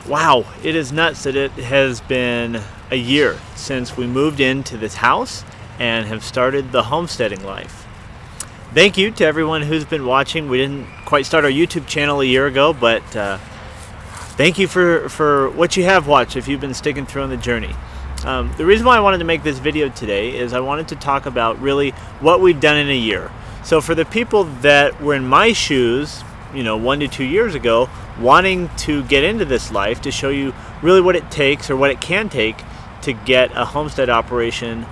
Wow, it is nuts that it has been a year since we moved into this house and have started the homesteading life. Thank you to everyone who's been watching. We didn't quite start our YouTube channel a year ago, but thank you for what you have watched if you've been sticking through on the journey. The reason why I wanted to make this video today is I wanted to talk about really what we've done in a year. So for the people that were in my shoes, 1 to 2 years ago, wanting to get into this life, to show you really what it takes or what it can take to get a homestead operation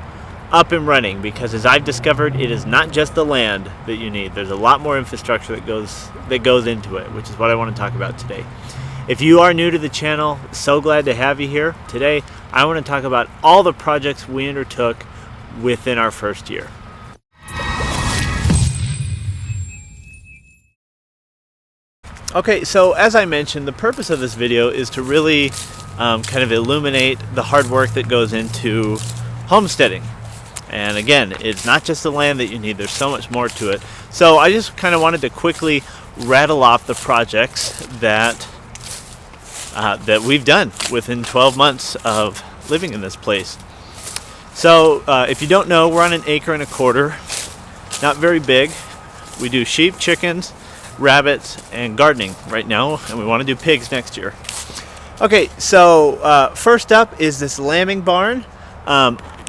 up and running, because as I've discovered, it is not just the land that you need. There's a lot more infrastructure that goes into it, which is what I want to talk about today. If you are new to the channel, so glad to have you here. Today I want to talk about all the projects we undertook within our first year. Okay, so as I mentioned, the purpose of this video is to really kind of illuminate the hard work that goes into homesteading. And again, it's not just the land that you need, there's so much more to it. So I just kind of wanted to quickly rattle off the projects that we've done within 12 months of living in this place. So if you don't know, we're on 1.25 acres, not very big. We do sheep, chickens, rabbits, and gardening right now, and we want to do pigs next year. Okay, so first up is this lambing barn.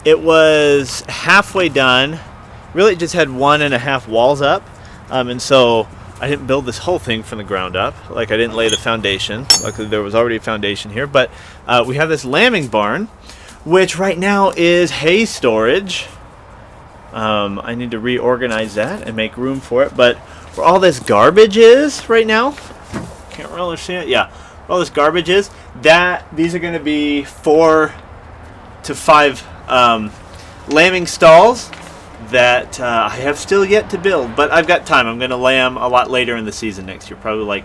It was halfway done. Really, it just had 1.5 walls up, and so I didn't build this whole thing from the ground up. Like, I didn't lay the foundation. Luckily, there was already a foundation here, but we have this lambing barn, which right now is hay storage. I need to reorganize that and make room for it, but where all this garbage is right now, can't really see it. Yeah, where all this garbage is, these are going to be 4 to 5 lambing stalls that I have still yet to build, but I've got time. I'm going to lamb a lot later in the season next year, probably like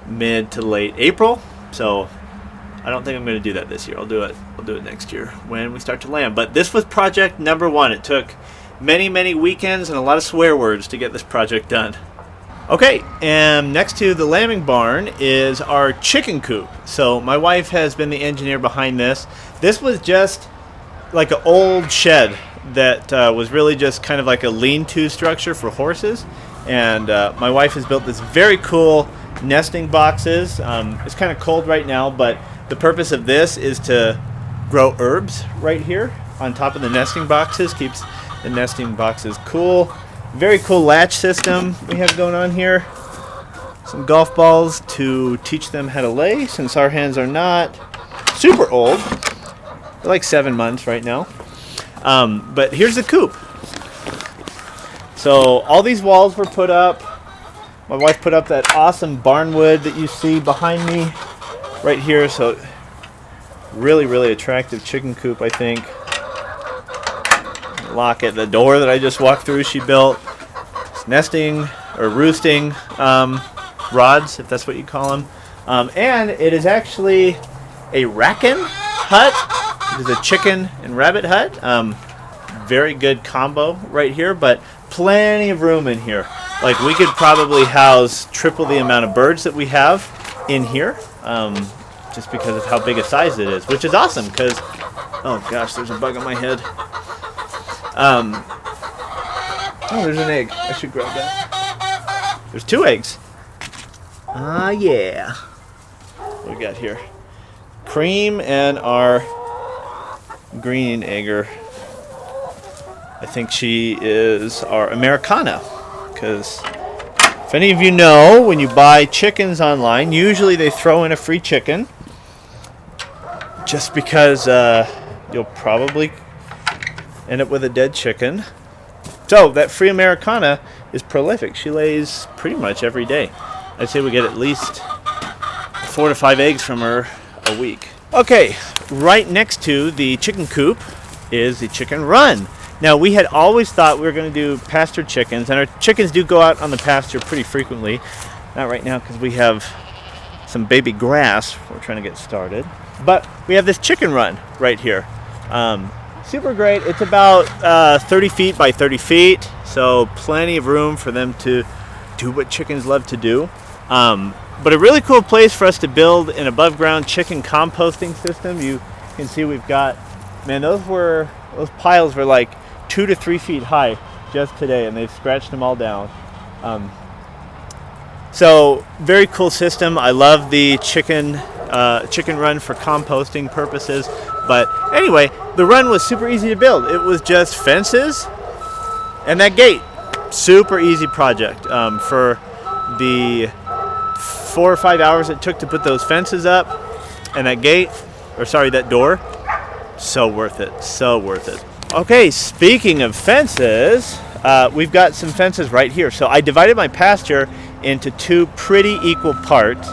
mid to late April. So I don't think I'm going to do that this year. I'll do it next year when we start to lamb. But this was project number 1. It took many weekends and a lot of swear words to get this project done. Okay, and next to the lambing barn is our chicken coop. So my wife has been the engineer behind this. This was just like an old shed that was really just kind of like a lean-to structure for horses. And my wife has built this very cool nesting boxes. It's kind of cold right now, but the purpose of this is to grow herbs right here on top of the nesting boxes. Keeps the nesting boxes cool. Very cool latch system we have going on here. Some golf balls to teach them how to lay, since our hens are not super old. They're like 7 months right now. But here's the coop. So all these walls were put up. My wife put up that awesome barnwood that you see behind me right here. So really attractive chicken coop, I think. Lock at the door that I just walked through, she built. It's nesting or roosting rods, if that's what you call them. And it is actually a raccoon hut. It is a chicken and rabbit hut. Very good combo right here, but plenty of room in here. Like, we could probably house triple the amount of birds that we have in here, just because of how big a size it is, which is awesome because, oh gosh, there's a bug on my head. Oh, there's an egg. I should grab that. There's 2 eggs. Yeah. What do we got here? Cream and our green egger. I think she is our Americana, because if any of you know, when you buy chickens online, usually they throw in a free chicken, just because you'll probably end up with a dead chicken. So that free Americana is prolific. She lays pretty much every day. I'd say we get at least 4 to 5 eggs from her a week. Okay, right next to the chicken coop is the chicken run. Now, we had always thought we were going to do pasture chickens, and our chickens do go out on the pasture pretty frequently. Not right now because we have some baby grass we're trying to get started. But we have this chicken run right here. Super great. It's about 30 feet by 30 feet, so plenty of room for them to do what chickens love to do. But a really cool place for us to build an above ground chicken composting system. You can see we've got, man, those piles were like 2 to 3 feet high just today, and they've scratched them all down. So very cool system. I love the chicken run for composting purposes. But anyway, the run was super easy to build. It was just fences and that gate. Super easy project. For the 4 or 5 hours it took to put those fences up and that gate, that door, so worth it, so worth it. Okay, speaking of fences, we've got some fences right here. So I divided my pasture into 2 pretty equal parts.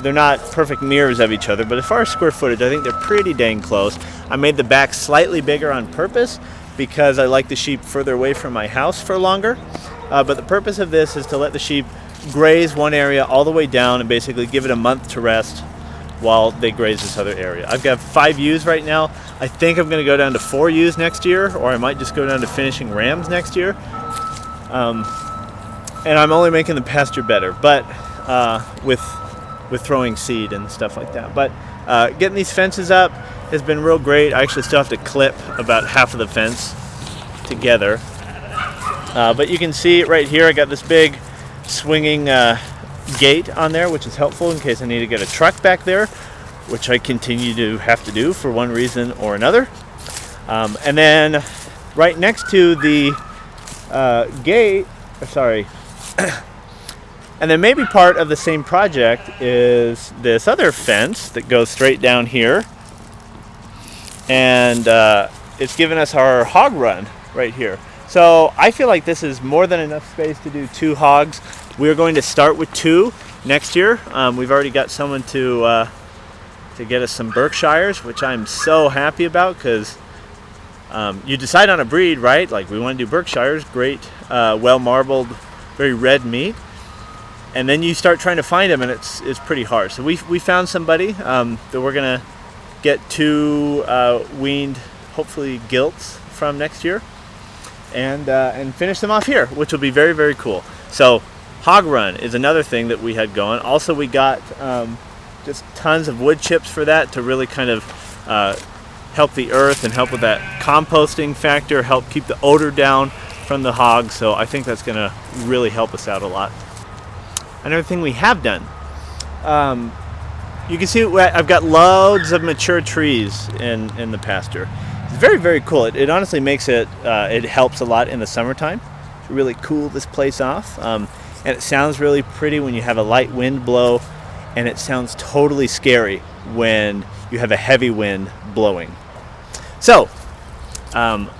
They're not perfect mirrors of each other, but as far as square footage, I think they're pretty dang close. I made the back slightly bigger on purpose because I like the sheep further away from my house for longer. But the purpose of this is to let the sheep graze one area all the way down and basically give it a month to rest while they graze this other area. I've got 5 ewes right now. I think I'm going to go down to 4 ewes next year, or I might just go down to finishing rams next year. And I'm only making the pasture better, but with throwing seed and stuff like that. But getting these fences up has been real great. I actually still have to clip about half of the fence together. But you can see right here, I got this big swinging gate on there, which is helpful in case I need to get a truck back there, which I continue to have to do for one reason or another. And then right next to the gate, and then maybe part of the same project is this other fence that goes straight down here. And it's given us our hog run right here. So I feel like this is more than enough space to do 2 hogs. We're going to start with 2 next year. We've already got someone to get us some Berkshires, which I'm so happy about, because you decide on a breed, right? Like, we want to do Berkshires, great, well marbled, very red meat. And then you start trying to find them, and it's pretty hard. So we found somebody that we're gonna get 2 weaned, hopefully gilts from next year, and finish them off here, which will be very, very cool. So hog run is another thing that we had going. Also, we got just tons of wood chips for that to really kind of help the earth and help with that composting factor, help keep the odor down from the hogs. So I think that's gonna really help us out a lot. Another thing we have done, you can see I've got loads of mature trees in the pasture. It's very, very cool. It honestly makes it helps a lot in the summertime to really cool this place off. And it sounds really pretty when you have a light wind blow, and it sounds totally scary when you have a heavy wind blowing. So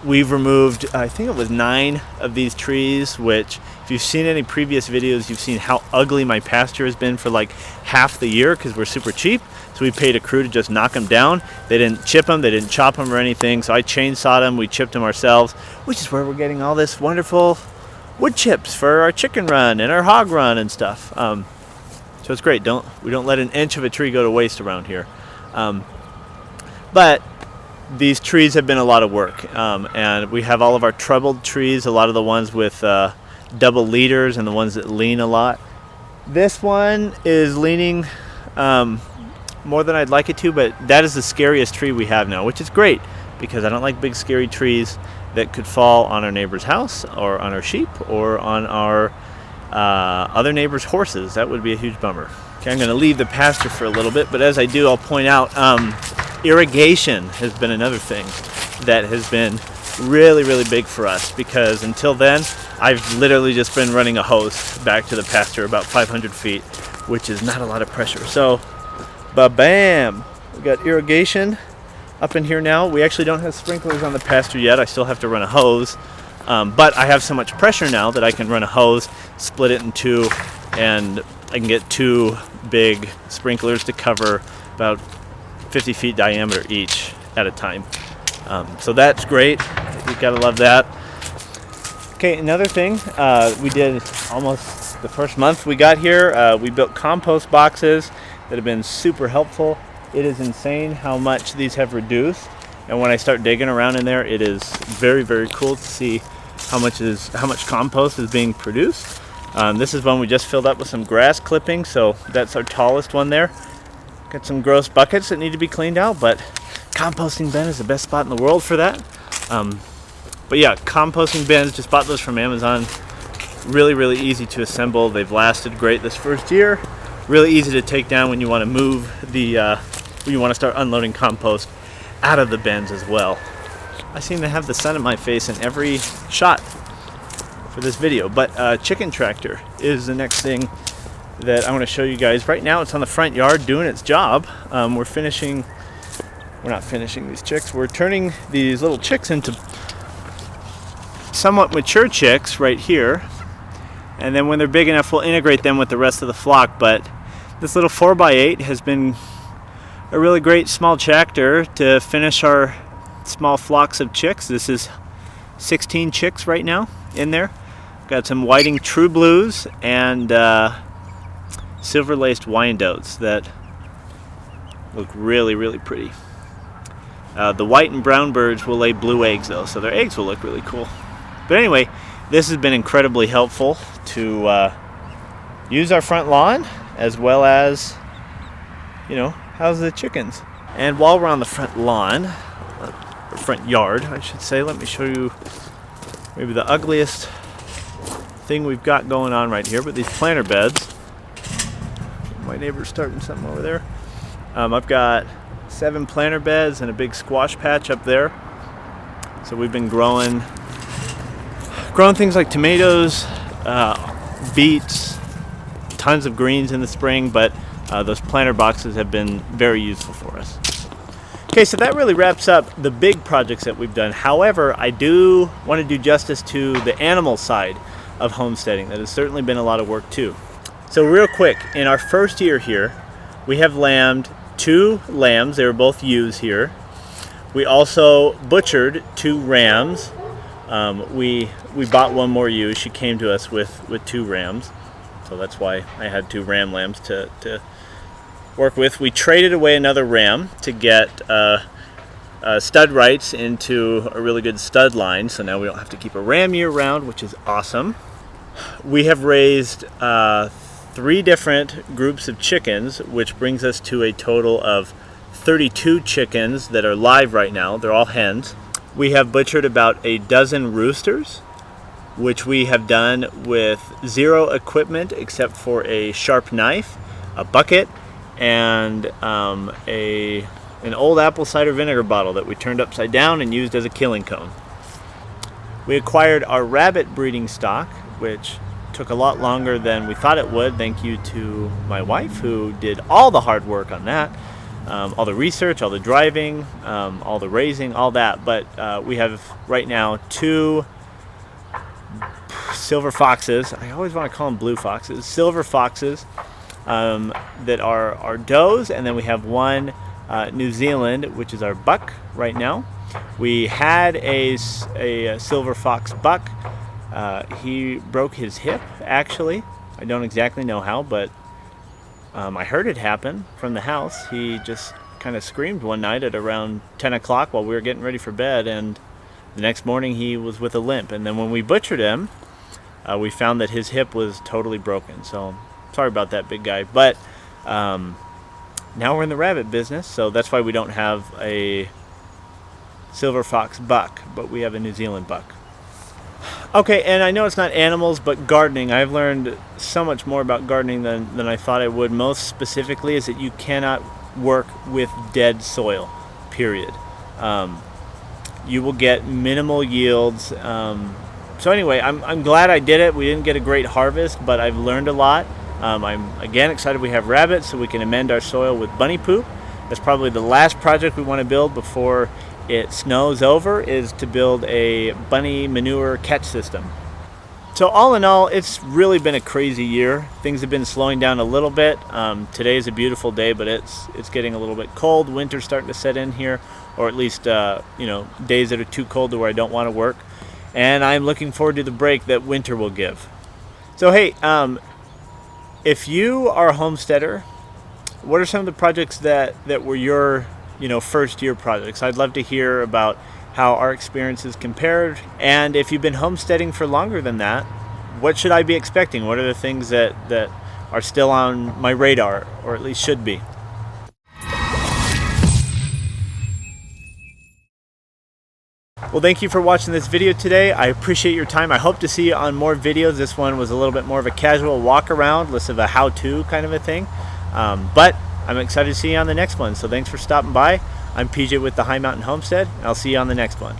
we've removed, I think it was 9 of these trees, which if you've seen any previous videos, you've seen how ugly my pasture has been for like half the year because we're super cheap. So we paid a crew to just knock them down. They didn't chip them, they didn't chop them or anything. So I chainsawed them, we chipped them ourselves, which is where we're getting all this wonderful wood chips for our chicken run and our hog run and stuff. So it's great. We don't let an inch of a tree go to waste around here. But these trees have been a lot of work, and we have all of our troubled trees, a lot of the ones with double leaders and the ones that lean a lot. This one is leaning more than I'd like it to, but that is the scariest tree we have now, which is great because I don't like big scary trees that could fall on our neighbor's house or on our sheep or on our other neighbor's horses. That would be a huge bummer. Okay, I'm going to leave the pasture for a little bit, but as I do, I'll point out irrigation has been another thing that has been really, really big for us, because until then I've literally just been running a hose back to the pasture about 500 feet, which is not a lot of pressure. So ba-bam, we got irrigation up in here now. We actually don't have sprinklers on the pasture yet. I still have to run a hose, but I have so much pressure now that I can run a hose, split it in 2, and I can get 2 big sprinklers to cover about 50 feet diameter each at a time. So that's great. You gotta love that. Okay, another thing we did almost the first month we got here. We built compost boxes that have been super helpful. It is insane how much these have reduced, and when I start digging around in there, it is very, very cool to see how much compost is being produced. This is one we just filled up with some grass clippings, so that's our tallest one there. Got some gross buckets that need to be cleaned out, but composting bin is the best spot in the world for that. But yeah, composting bins, just bought those from Amazon. Really, really easy to assemble. They've lasted great this first year. Really easy to take down when you want to move when you want to start unloading compost out of the bins as well. I seem to have the sun in my face in every shot for this video, but chicken tractor is the next thing that I want to show you guys. Right now it's on the front yard doing its job. We're not finishing these chicks. We're turning these little chicks into somewhat mature chicks right here. And then when they're big enough, we'll integrate them with the rest of the flock. But this little 4x8 has been a really great small tractor to finish our small flocks of chicks. This is 16 chicks right now in there. Got some whiting true blues and silver laced Wyandottes that look really, really pretty. The white and brown birds will lay blue eggs though, so their eggs will look really cool. But anyway, this has been incredibly helpful to use our front lawn as well as, house the chickens. And while we're on the front lawn, or front yard, I should say, let me show you maybe the ugliest thing we've got going on right here, but these planter beds. My neighbor's starting something over there. I've got 7 planter beds and a big squash patch up there. So we've been growing things like tomatoes, beets, tons of greens in the spring, but those planter boxes have been very useful for us. Okay, so that really wraps up the big projects that we've done. However, I do want to do justice to the animal side of homesteading. That has certainly been a lot of work too. So real quick, in our first year here, we have lambed 2 lambs. They were both ewes here. We also butchered 2 rams. We bought one more ewe. She came to us with 2 rams. So that's why I had 2 ram lambs to work with. We traded away another ram to get stud rights into a really good stud line. So now we don't have to keep a ram year round, which is awesome. We have raised 3 different groups of chickens, which brings us to a total of 32 chickens that are live right now. They're all hens. We have butchered about a dozen roosters, which we have done with 0 equipment except for a sharp knife, a bucket, and an old apple cider vinegar bottle that we turned upside down and used as a killing cone. We acquired our rabbit breeding stock, which took a lot longer than we thought it would. Thank you to my wife, who did all the hard work on that. All the research, all the driving, all the raising, all that. But we have right now 2 silver foxes. I always want to call them blue foxes. Silver foxes that are our does, and then we have 1 New Zealand, which is our buck right now. We had a silver fox buck. He broke his hip, actually. I don't exactly know how, but I heard it happen from the house. He just kind of screamed one night at around 10 o'clock while we were getting ready for bed, and the next morning he was with a limp. And then when we butchered him, we found that his hip was totally broken. So sorry about that, big guy. But now we're in the rabbit business, so that's why we don't have a silver fox buck, but we have a New Zealand buck. Okay, and I know it's not animals, but gardening. I've learned so much more about gardening than I thought I would. Most specifically is that you cannot work with dead soil, period. You will get minimal yields. So anyway, I'm glad I did it. We didn't get a great harvest, but I've learned a lot. I'm again excited we have rabbits so we can amend our soil with bunny poop. That's probably the last project we want to build before it snows over, is to build a bunny manure catch system. So all in all, it's really been a crazy year. Things have been slowing down a little bit. Today is a beautiful day, but it's getting a little bit cold. Winter's starting to set in here, or at least days that are too cold to where I don't want to work. And I'm looking forward to the break that winter will give. So hey, if you are a homesteader, what are some of the projects that were your first year projects? I'd love to hear about how our experiences compared, and if you've been homesteading for longer than that, what should I be expecting? What are the things that are still on my radar, or at least should be? Well, thank you for watching this video today. I appreciate your time. I hope to see you on more videos. This one was a little bit more of a casual walk around, less of a how-to kind of a thing. But I'm excited to see you on the next one. So thanks for stopping by. I'm PJ with the High Mountain Homestead, and I'll see you on the next one.